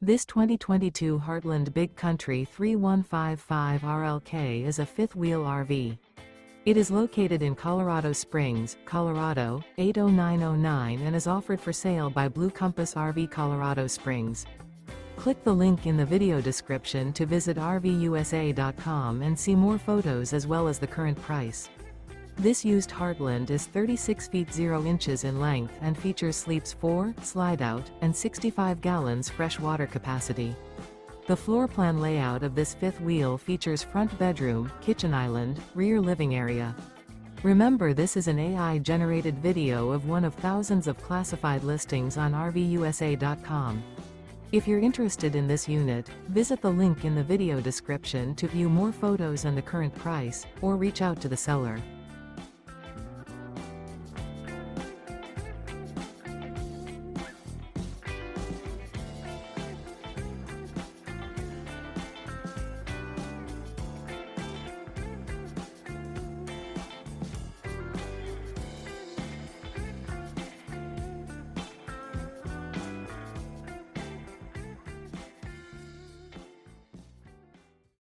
This 2022 Heartland Big Country 3155 RLK is a fifth-wheel RV. It is located in Colorado Springs, Colorado, 80909 and is offered for sale by Blue Compass RV Colorado Springs. Click the link in the video description to visit RVUSA.com and see more photos as well as the current price. This used Heartland is 36 feet 0 inches in length and features sleeps 4, Slideout, and 65 gallons fresh water capacity. The floor plan layout of this fifth wheel features front bedroom, kitchen island, rear living area. Remember, this is an AI-generated video of one of thousands of classified listings on RVUSA.com. If you're interested in this unit, visit the link in the video description to view more photos and the current price, or reach out to the seller.